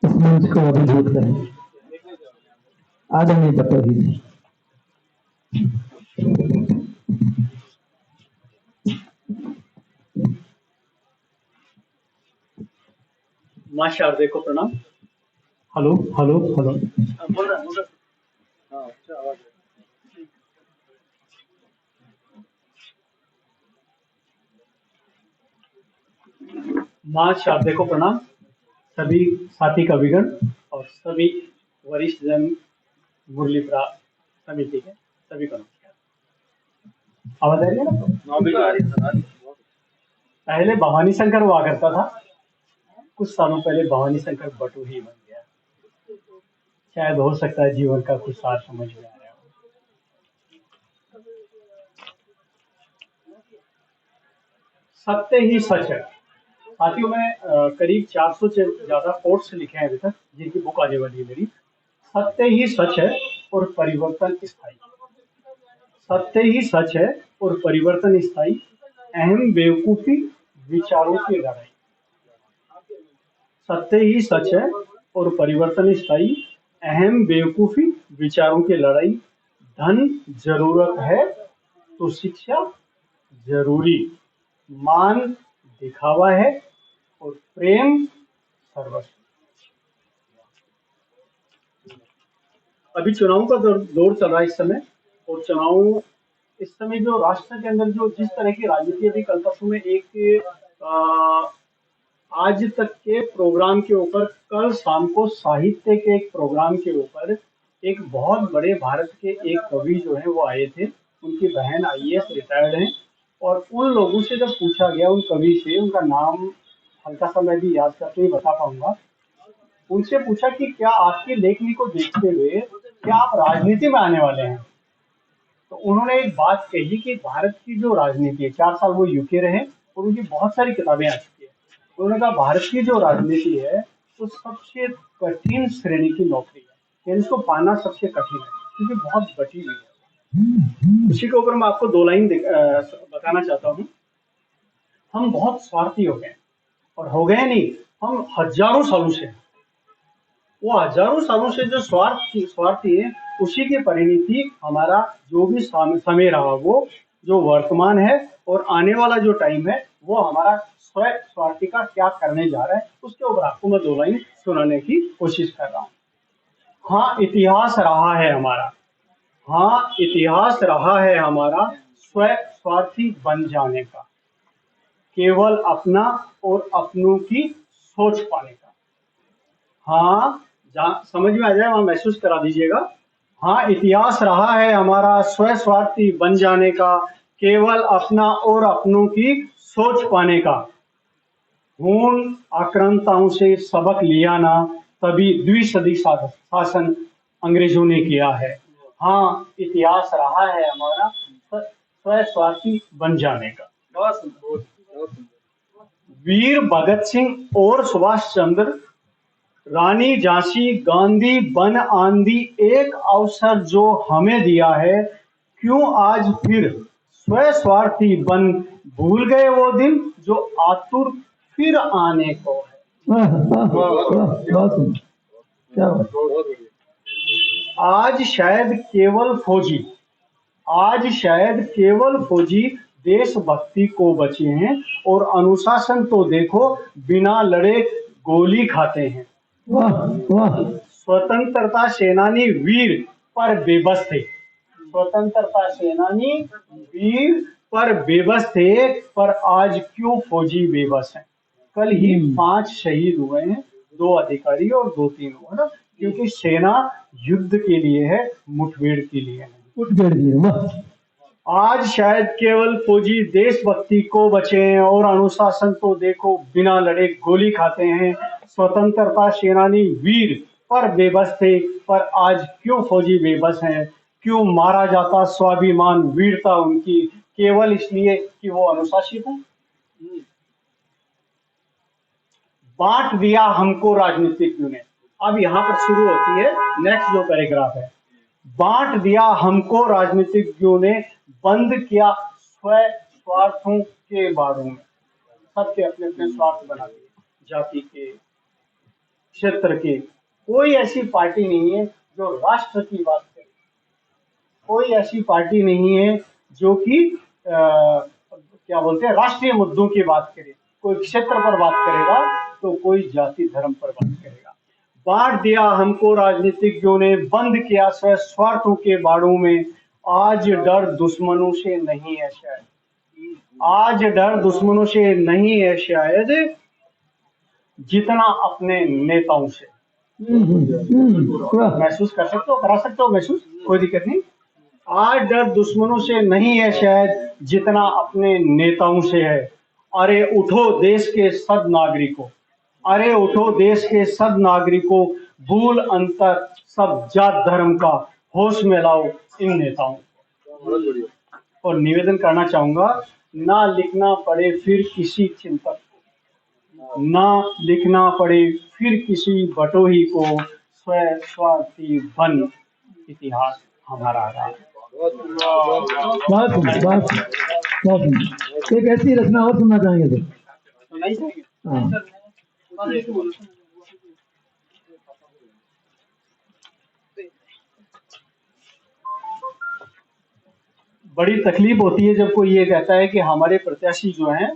इस मंच को अभिभूत करें। आदरणीय पटौदी जी। मां शारदे को प्रणाम। Hello hello hello. मां शारदे को प्रणाम। सभी साथी कविगण और सभी वरिष्ठ जन मुरली समिति के सभी को नमस्कार। आवाज आ रही है ना? पहले भवानी शंकर हुआ करता था, कुछ सालों पहले भवानी शंकर बटू ही बन गया। शायद हो सकता है जीवन का कुछ सार समझ में आ रहा हो। सत्य ही सच है। साथियों, मैं करीब 400 से ज्यादा कोट्स लिखे हैं अभी तक, जिनकी बुक आने वाली है मेरी। सत्य ही सच है और परिवर्तन स्थायी। सत्य ही सच है और परिवर्तन स्थायी। अहम बेवकूफी विचारों की लड़ाई। सत्य ही सच है और परिवर्तन स्थायी। अहम बेवकूफी विचारों की लड़ाई। धन जरूरत है तो शिक्षा जरूरी। मान दिखावा है और प्रेम सर्वस्व। अभी चुनाव का दौर चल रहा है इस समय, और चुनाव इस समय जो राष्ट्र के अंदर जो जिस तरह की राजनीति अभी कल परसों में एक आज तक के प्रोग्राम के ऊपर, कल शाम को साहित्य के एक प्रोग्राम के ऊपर एक बहुत बड़े भारत के एक कवि जो है वो आए थे। उनकी बहन आईएएस रिटायर्ड हैं, और उन लोगों से जब पूछा गया, उन कवि से, उनका नाम हल्का सा मैं भी याद करके ही बता पाऊंगा, उनसे पूछा कि क्या आपकी लेखनी को देखते हुए क्या आप राजनीति में आने वाले हैं? तो उन्होंने एक बात कही कि भारत की जो राजनीति है, 4 साल वो यूके रहे और उनकी बहुत सारी किताबें आ चुकी है। उन्होंने कहा भारत की जो राजनीति है वो सबसे कठिन श्रेणी की नौकरी है, यानी इसको पाना सबसे कठिन है, क्योंकि बहुत बटी हुई है। उसी के ऊपर मैं आपको 2 लाइन बताना चाहता हूँ। हम बहुत स्वार्थी हो गए, और हो गए नहीं, हम हजारों सालों से, वो हजारों सालों से जो स्वार्थी है, उसी की परिणति हमारा जो भी समय रहा, वो जो वर्तमान है और आने वाला जो टाइम है, वो हमारा स्वयं स्वार्थी का क्या करने जा रहा है, उसके ऊपर आपको मैं 2 लाइन सुनाने की कोशिश कर रहा हूँ। हाँ, इतिहास रहा है हमारा। हाँ, इतिहास रहा है हमारा स्वयं स्वार्थी बन जाने का, केवल अपना और अपनों की सोच पाने का। हाँ, समझ में आ जाए वहां महसूस करा दीजिएगा। हाँ, इतिहास रहा है हमारा स्वयं स्वार्थी बन जाने का, केवल अपना और अपनों की सोच पाने का। पूर्ण आक्रांताओं से सबक लिया ना, तभी द्विसदी शासन अंग्रेजों ने किया है। हाँ, इतिहास रहा है हमारा स्वयं स्वार्थी बन जाने का। वीर भगत सिंह और सुभाष चंद्र, रानी झांसी, गांधी, बन आंधी, एक अवसर जो हमें दिया है, क्यों आज फिर स्वयं स्वार्थी बन भूल गए वो दिन जो आतुर फिर आने को है। आज शायद केवल फौजी देशभक्ति को बचे हैं, और अनुशासन तो देखो बिना लड़े गोली खाते हैं। स्वतंत्रता सेनानी वीर पर बेबस थे। स्वतंत्रता सेनानी वीर पर बेबस थे, पर आज क्यों फौजी बेबस हैं? कल ही 5 शहीद हुए हैं, 2 अधिकारी और 2 3 हुए ना, क्योंकि सेना युद्ध के लिए है, मुठभेड़ के लिए नहीं। आज शायद केवल फौजी देशभक्ति को बचे हैं, और अनुशासन तो देखो बिना लड़े गोली खाते हैं। स्वतंत्रता सेनानी वीर पर बेबस थे, पर आज क्यों फौजी बेबस हैं? क्यों मारा जाता स्वाभिमान, वीरता उनकी, केवल इसलिए कि वो अनुशासित हैं? बांट दिया हमको राजनीतिज्ञों ने। अब यहाँ पर शुरू होती है नेक्स्ट जो पैराग्राफ है। बांट दिया हमको राजनीतिज्ञों ने, बंद किया स्वयं स्वार्थों के बारों में। सबके अपने अपने स्वार्थ बना दिए, जाति के, क्षेत्र के कोई ऐसी पार्टी नहीं है जो राष्ट्र की बात करे, कोई ऐसी पार्टी नहीं है जो कि क्या बोलते हैं राष्ट्रीय मुद्दों की बात करे। कोई क्षेत्र पर बात करेगा तो कोई जाति धर्म पर बात करेगा। बांट दिया हमको राजनीतिज्ञों ने, बंद किया स्व स्वार्थों के बाड़ों में। आज डर दुश्मनों से नहीं है शायद, आज डर दुश्मनों से नहीं है शायद, जितना अपने नेताओं से। वाह, महसूस कर सकते हो, करा सकते हो महसूस, कोई दिक्कत नहीं। आज डर दुश्मनों से नहीं है शायद, जितना अपने नेताओं से है। अरे उठो देश के सब नागरिकों, अरे उठो देश के सब नागरिकों, भूल अंतर सब जात धर्म का, होश में लाओ इन नेताओं को। और निवेदन करना चाहूंगा, ना लिखना पड़े फिर किसी चिंतक को, ना लिखना पड़े फिर किसी बटोही को, स्व स्वार्थी बन इतिहास हमारा रहा। बहुत सुंदर, बहुत सुंदर, बहुत सुंदर। एक ऐसी रचना और सुनना चाहेंगे सर? सुनाई चाहिए। हाँ, बड़ी तकलीफ होती है जब कोई ये कहता है कि हमारे प्रत्याशी जो हैं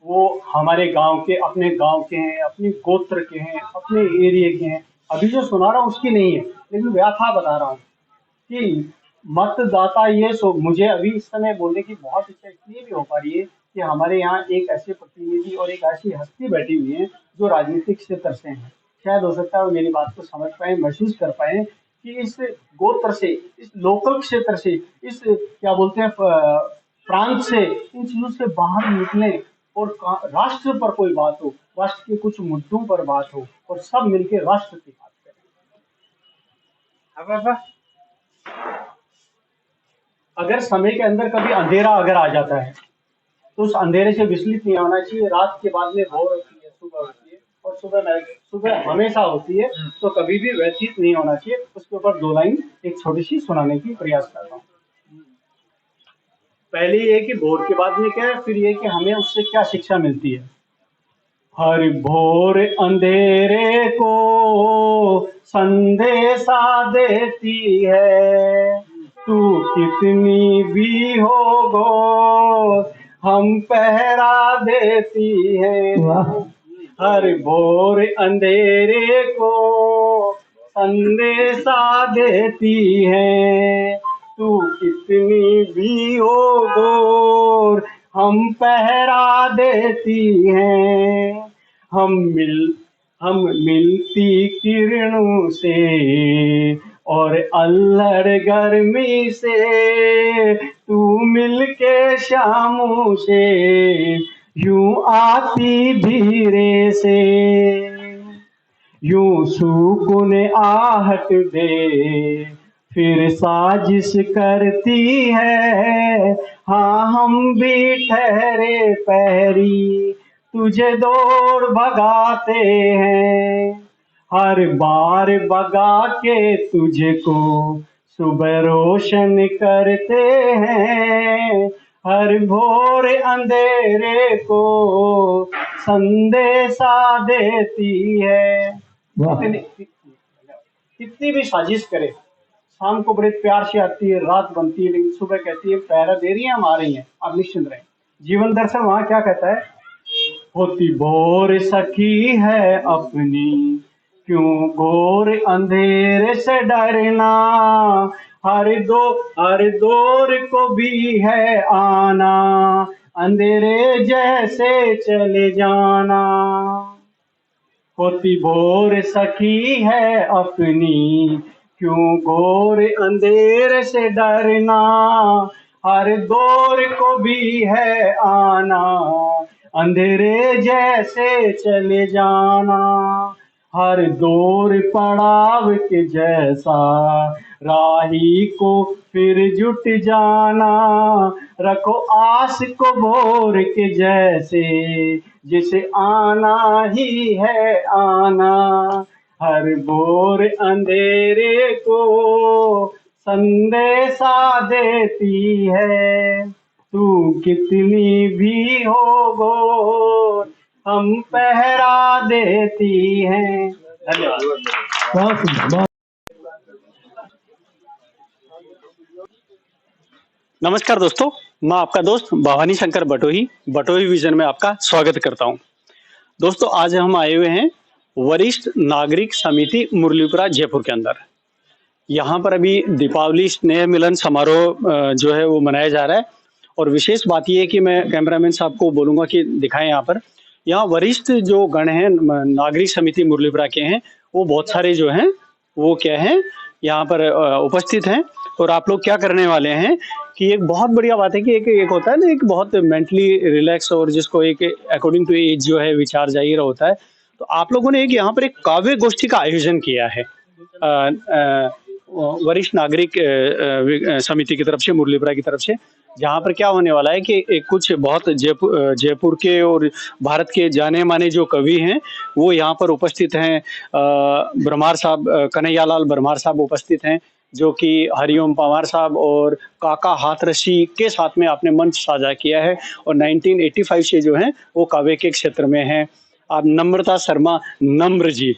वो हमारे गांव के, अपने गांव के हैं, अपने गोत्र के हैं, अपने एरिया के हैं। अभी जो सुना रहा हूँ उसकी नहीं है, लेकिन व्याथा बता रहा हूँ कि मतदाता ये सो, मुझे अभी इस समय बोलने की बहुत इच्छा इसलिए भी हो पा रही है कि हमारे यहाँ एक ऐसे प्रतिनिधि और एक ऐसी हस्ती बैठी हुई है जो राजनीतिक क्षेत्र से हैं। शायद हो सकता है वो मेरी बात को समझ पाए, महसूस कर पाए कि इस गोत्र से, इस लोकल क्षेत्र से, इस क्या बोलते हैं प्रांत से, इन चीजों से बाहर निकले और राष्ट्र पर कोई बात हो, राष्ट्र के कुछ मुद्दों पर बात हो और सब मिलकर राष्ट्र की बात करें। अगर समय के अंदर कभी अंधेरा अगर आ जाता है तो उस अंधेरे से विचलित नहीं होना चाहिए। रात के बाद में भोर होती है, सुबह होती है, और सुबह हमेशा होती है, तो कभी भी व्यतीत नहीं होना चाहिए। उसके ऊपर दो लाइन एक छोटी सी सुनाने की प्रयास करता हूँ। पहले ये कि भोर के बाद में क्या है, फिर ये कि हमें उससे क्या शिक्षा मिलती है। हर भोर अंधेरे को संदेशा देती है, तू कितनी भी हो गो हम पहरा देती है। वाह, हर भोर अंधेरे को संदेशा देती है, तू कितनी भी हो गोर हम पहरा देती हैं। हम मिलती किरणों से और अल्हड़ गर्मी से, तू मिलके शामों से यूं आती धीरे से, यूं सुकून आहट दे फिर साजिश करती है। हाँ हम भी ठहरे पहरी तुझे दौड़ भगाते हैं, हर बार भगा के तुझको सुबह रोशन करते हैं। हर भोर अंधेरे को संदेशा देती है। वाह, कितनी भी साजिश करे, शाम को बड़े प्यार से आती है, रात बनती है, लेकिन सुबह कहती है पहरा दे रही है, हम आ रही हैं, आप निश्चिंत रहें। जीवन दर्शन वहां क्या कहता है, होती भोर सखी है अपनी, क्यों घोर अंधेरे से डरना, हर दौर को भी है आना, अंधेरे जैसे चले जाना। होती भोर सखी है अपनी, क्यों घोर अंधेरे से डरना, हर दौर को भी है आना, अंधेरे जैसे चले जाना। हर दौर पड़ाव के जैसा राही को फिर जुट जाना, रखो आस को भोर के जैसे जिसे आना ही है आना। हर भोर अंधेरे को संदेशा देती है, तू कितनी भी हो गोर हम पहरा देती हैं। धन्यवाद। बहुत सुंदर, बहुत नमस्कार दोस्तों, मैं आपका दोस्त भवानी शंकर बटोही विजन में आपका स्वागत करता हूं। दोस्तों, आज हम आए हुए हैं वरिष्ठ नागरिक समिति मुरलीपुरा जयपुर के अंदर। यहाँ पर अभी दीपावली स्नेह मिलन समारोह जो है वो मनाया जा रहा है और विशेष बात यह है कि मैं कैमरामैन साहब को बोलूंगा कि दिखाएं यहाँ पर। यहाँ वरिष्ठ जो गण हैं नागरिक समिति मुरलीपुरा के हैं, वो बहुत सारे जो हैं वो क्या है यहाँ पर उपस्थित हैं। और आप लोग क्या करने वाले हैं कि एक बहुत बढ़िया बात है कि एक होता है ना, एक बहुत मेंटली रिलैक्स और जिसको एक अकॉर्डिंग टू एज जो है विचार जाहिर होता है। तो आप लोगों ने यहाँ पर एक काव्य गोष्ठी का आयोजन किया है वरिष्ठ नागरिक समिति की तरफ से, मुरलीपुरा की तरफ से। जहाँ पर क्या होने वाला है कि एक कुछ बहुत जयपुर के और भारत के जाने माने जो कवि हैं वो यहाँ पर उपस्थित हैं। ब्रह्मार साहब, कन्हैयालाल ब्रह्मार साहब उपस्थित हैं, जो कि हरिओम पंवार साहब और काका हाथरसी के साथ में आपने मंच साझा किया है और 1985 से जो है वो काव्य के क्षेत्र में हैं। आप नम्रता शर्मा नम्र जी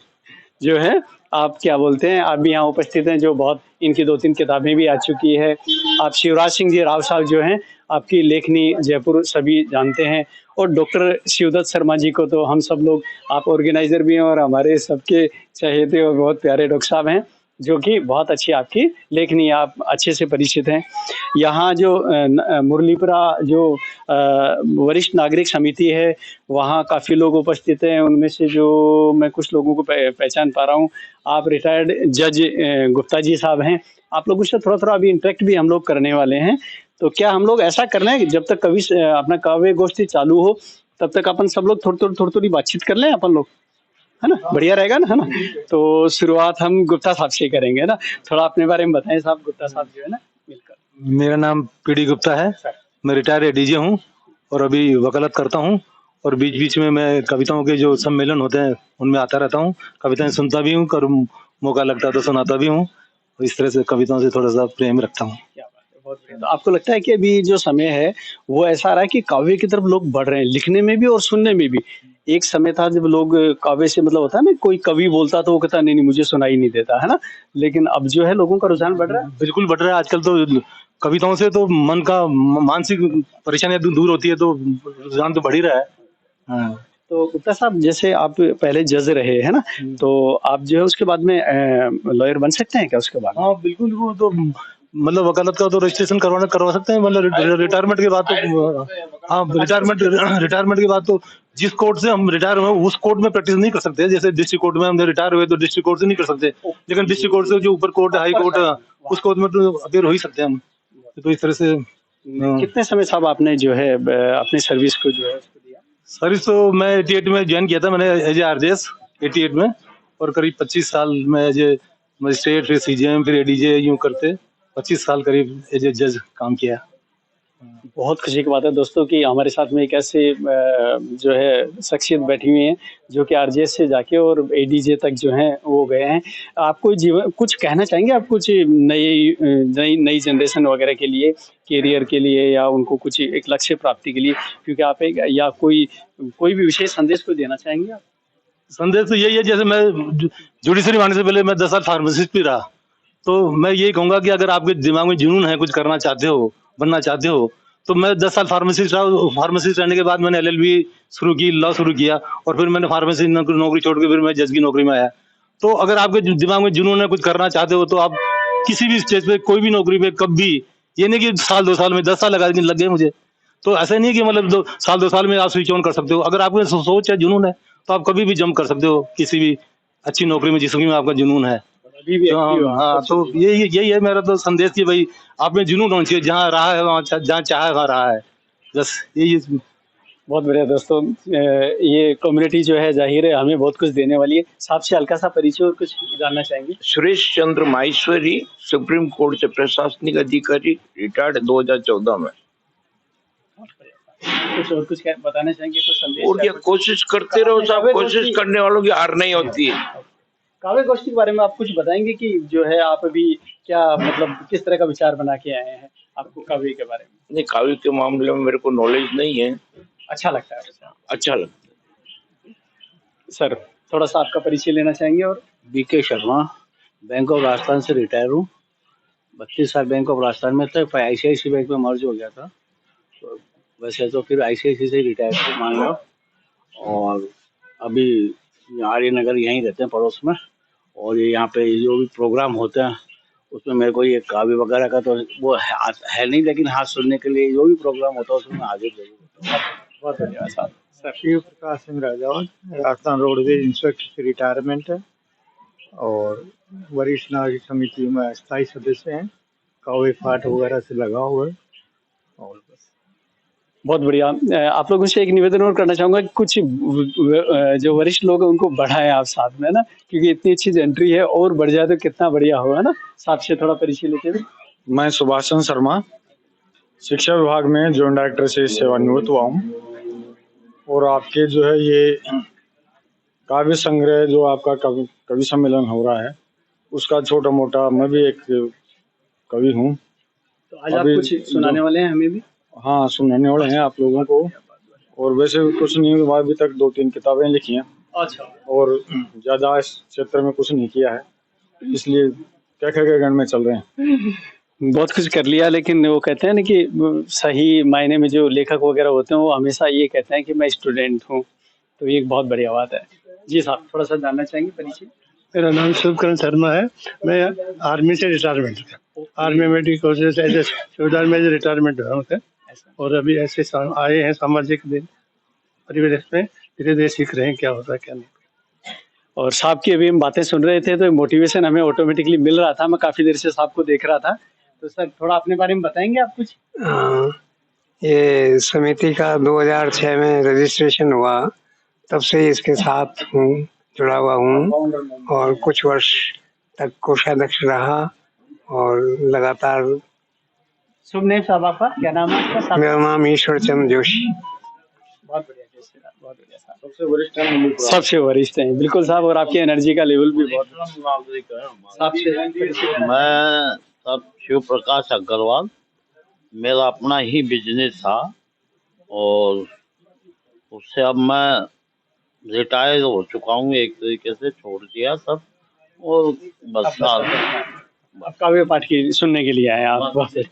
जो है, आप क्या बोलते हैं, आप भी यहाँ उपस्थित हैं, जो बहुत इनकी 2-3 किताबें भी आ चुकी है। आप शिवराज सिंह जी राव साहब जो हैं, आपकी लेखनी जयपुर सभी जानते हैं। और डॉक्टर शिवदत्त शर्मा जी को तो हम सब लोग, आप ऑर्गेनाइजर भी हैं और हमारे सबके चहेते और बहुत प्यारे डॉक्टर साहब हैं, जो कि बहुत अच्छी आपकी लेखनी, आप अच्छे से परिचित हैं। यहाँ जो मुरलीपुरा जो वरिष्ठ नागरिक समिति है, वहाँ काफ़ी लोग उपस्थित हैं। उनमें से जो मैं कुछ लोगों को पहचान पा रहा हूँ, आप रिटायर्ड जज गुप्ता जी साहब हैं। आप लोगों से थोड़ा थोड़ा अभी इंटरेक्ट भी हम लोग करने वाले हैं। तो क्या हम लोग ऐसा कर लें कि जब तक कवि अपना काव्य गोष्ठी चालू हो तब तक अपन सब लोग थोड़ी थोड़ी बातचीत कर लें अपन लोग, है ना? बढ़िया रहेगा ना, है ना? तो शुरुआत हम गुप्ता साहब से करेंगे ना। थोड़ा अपने बारे में बताएं साहब, गुप्ता साहब जो है ना, मिलकर। मेरा नाम पीडी गुप्ता है, मैं रिटायर्ड एडीजे हूँ और अभी वकालत करता हूँ। और बीच बीच में मैं कविताओं के जो सम्मेलन होते हैं उनमें आता रहता हूँ, कविताएं सुनता भी हूँ और मौका लगता तो सुनाता भी हूँ। इस तरह से कविताओं से थोड़ा सा प्रेम रखता हूँ। क्या बात है, बहुत बढ़िया। तो आपको लगता है कि अभी जो समय है वो ऐसा आ रहा है कि काव्य की तरफ लोग बढ़ रहे हैं, लिखने में भी और सुनने में भी? एक समय था जब लोग काव्य से मतलब होता है ना, कोई कवि बोलता तो वो कहता नहीं मुझे सुनाई नहीं देता, है ना? लेकिन अब जो है लोगों का रुझान बढ़ रहा है। बिल्कुल बढ़ रहा है। आजकल तो कविताओं से तो मन का मानसिक परेशानियां दूर होती है, तो रुझान तो बढ़ ही रहा है। हाँ। तो गुप्ता साहब, जैसे आप पहले जज रहे हैं ना, तो आप जो है उसके बाद में लॉयर बन सकते हैं क्या उसके बाद? हाँ बिल्कुल, वो तो मतलब वकालत का तो रजिस्ट्रेशन करवा सकते हैं, मतलब रिटायरमेंट के बाद तो। हाँ, रिटायरमेंट के बाद तो जिस कोर्ट से हम रिटायर हुए उस कोर्ट में प्रैक्टिस नहीं कर सकते। जैसे डिस्ट्रिक्ट कोर्ट में हम रिटायर हुए तो डिस्ट्रिक्ट कोर्ट से नहीं कर सकते, लेकिन डिस्ट्रिक्ट कोर्ट से जो ऊपर कोर्ट है, हाई कोर्ट, उस कोर्ट में तो अपेयर हो ही सकते हैं हम। तो इस तरह से। कितने समय साहब आपने जो है अपनी सर्विस को जो है उसको दिया? सर्विस तो मैं 88 में ज्वाइन किया था मैंने एज ए आरजेएस 88 में, और करीब 25 साल में एज ए मजिस्ट्रेट, फिर सीजीएम, फिर एडीजे, यूं करते 25 साल करीब एज ए जज काम किया। बहुत खुशी की बात है दोस्तों कि हमारे साथ में एक ऐसे जो है शख्सियत बैठी हुई है जो कि आरजेएस से जाके और एडीजे तक जो है वो गए हैं। आपको जीवन कुछ कहना चाहेंगे आप, कुछ नई जनरेशन वगैरह के लिए, कैरियर के लिए, या उनको कुछ एक लक्ष्य प्राप्ति के लिए, क्योंकि आप एक या कोई भी विशेष संदेश को देना चाहेंगे आप? संदेश तो यही है, जैसे मैं जुडिशरी बनने से पहले मैं 10 साल फार्मासिस्ट भी रहा, तो मैं यही कहूंगा कि अगर आपके दिमाग में जुनून है, कुछ करना चाहते हो, बनना चाहते हो, तो मैं 10 साल फार्मासिस्ट रहा। फार्मासिस्ट रहने के बाद मैंने एलएलबी शुरू की, लॉ शुरू किया, और फिर मैंने फार्मेसी नौकरी छोड़ के फिर मैं जज की नौकरी में आया। तो अगर आपके दिमाग में जुनून है, कुछ करना चाहते हो, तो आप किसी भी स्टेज पे, कोई भी नौकरी पे, कभी ये नहीं कि साल 2 साल में 10 साल लग गए मुझे, तो ऐसा नहीं है कि मतलब 2 साल में आप स्विच ऑन कर सकते हो। अगर आपके सोच है, जुनून है, तो आप कभी भी जंप कर सकते हो किसी भी अच्छी नौकरी में जिसमें आपका जुनून है। हाँ, तो यही है मेरा तो संदेश कि भाई आप में जुनून होना चाहिए, जहाँ रहा है वहाँ, जहाँ चाहे वहाँ रहा है, बस यही। बहुत बढ़िया दोस्तों, ये कम्युनिटी जो है जाहिर है हमें बहुत कुछ देने वाली है। साहब से हल्का सा परिचय और कुछ जानना चाहेंगे? सुरेश चंद्र माहेश्वरी, सुप्रीम कोर्ट से प्रशासनिक अधिकारी, रिटायर्ड 2014 में। कुछ बताना चाहेंगे, कुछ संदेश? और क्या, कोशिश करते रहो साहब, कोशिश करने वालों की हार नहीं होती है। काव्य गोष्ठी के बारे में आप कुछ बताएंगे कि जो है आप अभी क्या मतलब किस तरह का विचार बना के आए हैं, आपको काव्य के बारे में? नहीं, काव्य के मामले में मेरे को नॉलेज नहीं है। अच्छा लगता है? अच्छा लगता है सर। थोड़ा सा आपका परिचय लेना चाहेंगे। और BK Sharma, bank of Rajasthan से रिटायर हूँ। 32 साल बैंक ऑफ राजस्थान में था, फिर आईसीआईसी बैंक में मर्ज हो गया था। तो वैसे तो फिर आईसीआईसी से रिटायर मान लो। और अभी आर्य नगर यहीं रहते हैं पड़ोस में। और ये यहाँ पे जो भी प्रोग्राम होते हैं उसमें मेरे को ये काव्य वगैरह का तो वो है नहीं, लेकिन हाँ सुनने के लिए जो भी प्रोग्राम होता है उसमें हाजिर जरूर होता हूँ। बहुत बढ़िया साहब। Sir Shiv Prakash Singh Rajawat, Rajasthan roadways inspector से रिटायरमेंट है और वरिष्ठ नागरिक समिति में स्थायी सदस्य हैं। कावे पाठ वगैरह से लगा हुआ है और बस। बहुत बढ़िया। आप लोगों से एक निवेदन और करना चाहूंगा कि कुछ जो वरिष्ठ लोग हैं उनको बढ़ाएं आप साथ में ना, क्योंकि इतनी अच्छी एंट्री है और बढ़ जाए तो कितना बढ़िया होगा ना। साथ से थोड़ा परिचय लेते हुए। मैं सुभाषचंद्र शर्मा, शिक्षा विभाग में जॉइंट डायरेक्टर से सेवानिवृत्त हुआ हूँ और आपके जो है ये काव्य संग्रह जो आपका कवि सम्मेलन हो रहा है उसका छोटा मोटा मैं भी एक कवि हूँ। तो आज आप कुछ सुनाने वाले हैं हमें भी? हाँ, सुनाने वाले हैं आप लोगों को। और वैसे कुछ नहीं, अभी तक 2-3 किताबें लिखी हैं। अच्छा। और ज्यादा इस क्षेत्र में कुछ नहीं किया है, इसलिए क्या गण में चल रहे हैं। बहुत कुछ कर लिया, लेकिन वो कहते हैं ना कि सही मायने में जो लेखक वगैरह होते हैं वो हमेशा ये कहते हैं कि मैं स्टूडेंट हूँ, तो ये एक बहुत बढ़िया बात है। जी साहब, थोड़ा सा जानना चाहेंगे परिचय। मेरा नाम शिवकरण शर्मा है। मैं आर्मी से रिटायरमेंट था, army medical corps as a सूबेदार में रिटायरमेंट हुआ हूँ। और अभी ऐसे आए हैं सामाजिक परिवेश में, धीरे धीरे सीख रहे हैं क्या होता है क्या नहीं। और साहब की अभी हम बातें सुन रहे थे तो मोटिवेशन हमें ऑटोमेटिकली मिल रहा था। मैं काफी देर से साहब को देख रहा था। तो सर थोड़ा अपने बारे में बताएंगे आप कुछ? ये समिति का 2006 में रजिस्ट्रेशन हुआ, तब से इसके साथ हूँ, जुड़ा हुआ हूँ और कुछ वर्ष तक कोषाध्यक्ष रहा और लगातार। शुभ नेम साहब आपका क्या नाम है आपका? मेरा नाम ईश्वर चंद्र जोशी। बहुत बढ़िया, बहुत बढ़िया साहब। सबसे वरिष्ठ हैं बिल्कुल साहब, और आपकी एनर्जी का लेवल भी बहुत। मैं सब शिव प्रकाश अग्रवाल, मेरा अपना ही बिजनेस था और उससे अब मैं रिटायर हो चुका हूँ, एक तरीके से छोड़ दिया सब। और बस अब काव्य पाठ की सुनने के लिए आए आप? काव्य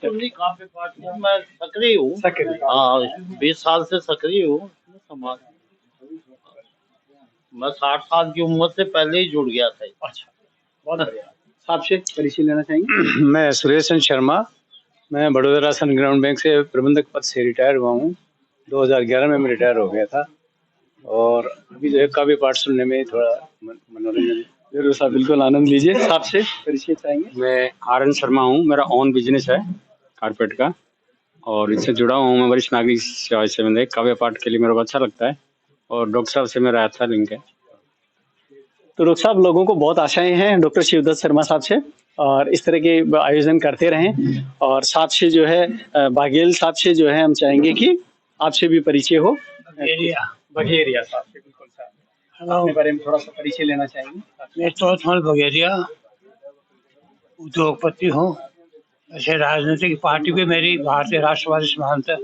पाठ में मैं सक्रिय हूँ। हाँ, 20 साल से सक्रिय हूँ समाज। मैं 60 साल की उम्र से पहले ही जुड़ गया था। अच्छा, बहुत बढ़िया। साहब से परिचय लेना चाहेंगे? मैं सुरेश चंद्र शर्मा, मैं बड़ौदा सन ग्राउंड बैंक से प्रबंधक पद से रिटायर हुआ हूँ। 2011 में मैं रिटायर हो गया था और अभी जो है काव्य पाठ सुनने में थोड़ा मनोरंजन। जरूर साहब, बिल्कुल आनंद लीजिए। साहब से परिचय चाहेंगे? मैं आर.एन. शर्मा हूँ, मेरा ओन बिजनेस है कारपेट का और इससे जुड़ा हूँ मैं वरिष्ठ नागरिक सेवा संबंध। काव्य पाठ के लिए मेरे को अच्छा लगता है और डॉक्टर साहब से मेरा अच्छा लिंक है। तो डॉक्टर साहब, लोगों को बहुत आशाएं हैं डॉक्टर शिवदत्त शर्मा साहब से, और इस तरह के आयोजन करते रहें। और साहब से जो है बाघेल साहब से जो है हम चाहेंगे कि आपसे भी परिचय हो। बघेरिया साहब से। बिल्कुल साहब, अपने बारे में थोड़ा सा परिचय लेना चाहेंगे? मैं चौथमल बघेरिया उद्योगपति हूँ। ऐसे राजनीतिक पार्टी में मेरी भारतीय राष्ट्रवादी समानता है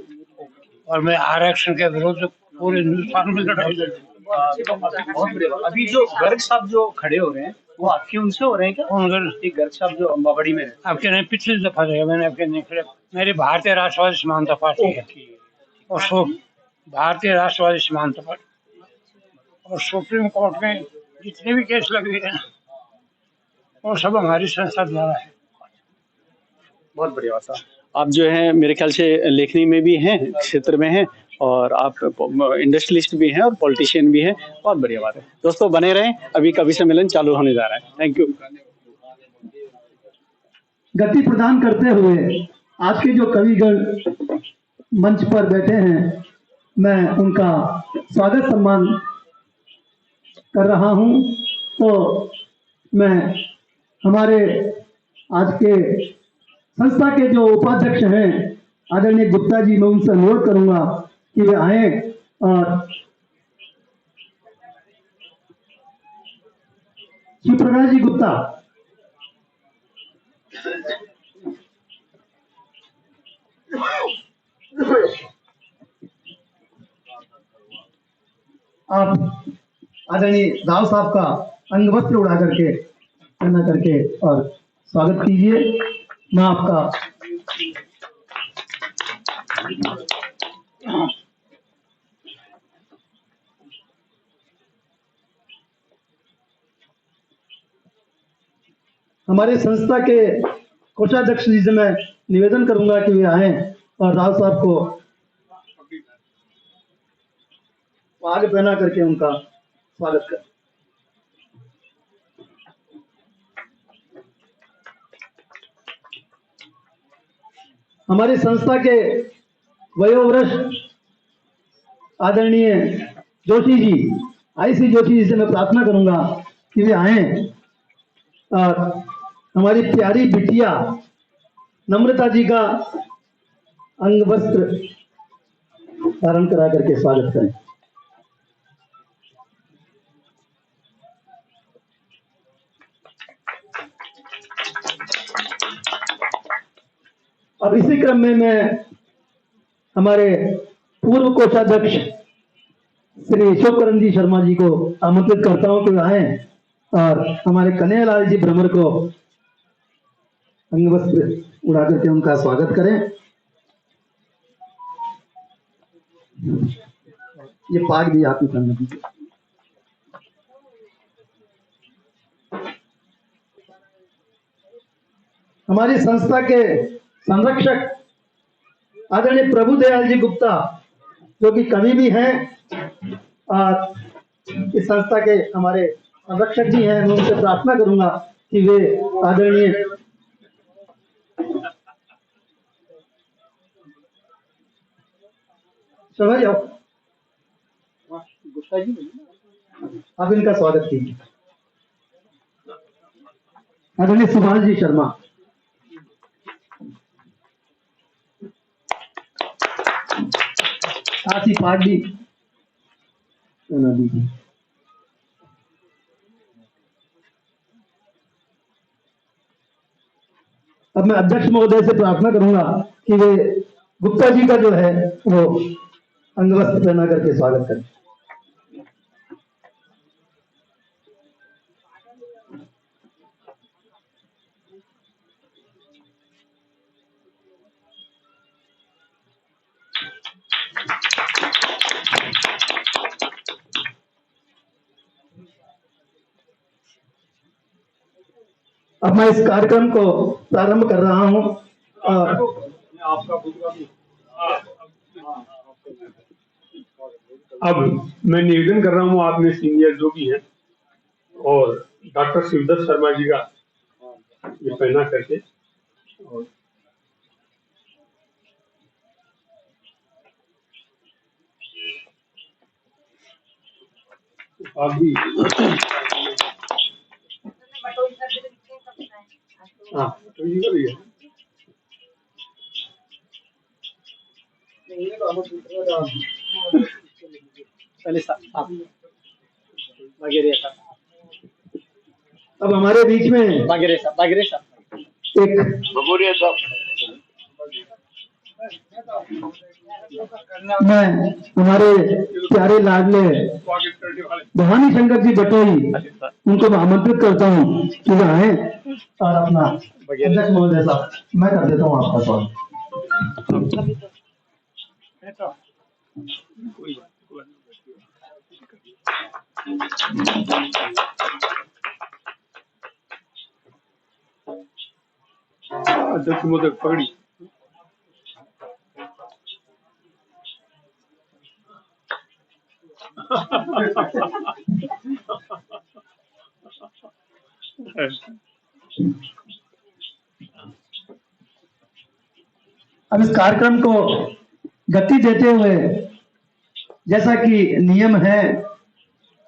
और मैं आरक्षण के विरुद्ध पूरे हिंदुस्तान में लड़ाई लड़। अभी जो गर्ग साहब जो खड़े हो रहे हैं वो आपके उनसे हो रहे हैं क्या? कौन गर्ग? एक गर्ग साहब जो अम्बावड़ी में आपके नहीं, पिछली दफा देखा मैंने आपके नहीं खड़े। मेरी भारतीय राष्ट्रवादी समानता पार्टी है और भारतीय राष्ट्रवादी समानता पार्टी और सुप्रीम कोर्ट में जितने भी केस लगे हैं वो सब हमारी संस्था द्वारा है। बहुत बढ़िया साहब। आप जो है मेरे ख्याल से लेखनी में भी हैं, क्षेत्र में हैं, और आप इंडस्ट्रियलिस्ट भी हैं और पॉलिटिशियन भी हैं। बहुत बढ़िया बात है। दोस्तों बने रहें, अभी कवि सम्मेलन चालू होने जा रहा है। Thank you. गति प्रदान करते हुए आज के जो कविगण मंच पर बैठे हैं, मैं उनका स्वागत सम्मान कर रहा हूं। तो मैं हमारे आज के संस्था के जो उपाध्यक्ष हैं आदरणीय गुप्ता जी, मैं उनसे अनुरोध करूंगा कि वे आए और शिवप्रकाश जी गुप्ता, आप आदरणीय राव साहब का अंग वस्त्र उड़ा करके पहना करके और स्वागत कीजिए। मैं आपका हमारे संस्था के कोषाध्यक्ष जी से मैं निवेदन करूंगा कि वे आए और राव साहब को आगे पहना करके उनका स्वागत करें। हमारी संस्था के वयोवृष्ठ आदरणीय जोशी जी, आईसी जोशी जी से मैं प्रार्थना करूंगा कि वे आए और हमारी प्यारी बिटिया नम्रता जी का अंग वस्त्र धारण करा करके स्वागत करें। अब इसी क्रम में मैं हमारे पूर्व कोषाध्यक्ष श्री अशोक जी शर्मा जी को आमंत्रित करता हूं कि आए और हमारे कन्हैयालाल जी भ्रमर को अंगवस्त्र उड़ा करके उनका स्वागत करें। ये पाग भी आप ही करना दीजिए। हमारी संस्था के संरक्षक आदरणीय प्रभुदयाल जी गुप्ता, जो कि कवि भी हैं और इस संस्था के हमारे संरक्षक जी हैं, मैं उनसे प्रार्थना करूंगा कि वे आदरणीय समझ जाओ गुप्ता जी, आप इनका स्वागत कीजिए। आदरणीय सुभाष जी शर्मा, साथ ही पाठ भी सुना दीजिए। अब मैं अध्यक्ष महोदय से प्रार्थना करूंगा कि वे गुप्ता जी का जो है वो अंगवस्त्र पहना करके स्वागत करें। अब मैं इस कार्यक्रम को प्रारंभ कर रहा हूं और अब मैं निवेदन कर रहा हूँ आप में सीनियर जो भी हैं और डॉक्टर शिवदत्त शर्मा जी का ये पहना करके और आप भी हाँ तो ये करिए। अब हमारे बीच में एक भगोरिया साहब, मैं हमारे प्यारे लाडले भवानी शंकर जी बटोई, उनको मैं आमंत्रित करता हूँ कि वे आए और अपना अध्यक्ष महोदय साहब, मैं कर देता हूँ आपका स्वागत। अध्यक्ष महोदय पगड़ी अब इस कार्यक्रम को गति देते हुए, जैसा कि नियम है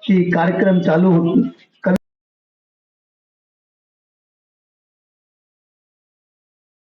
कि कार्यक्रम चालू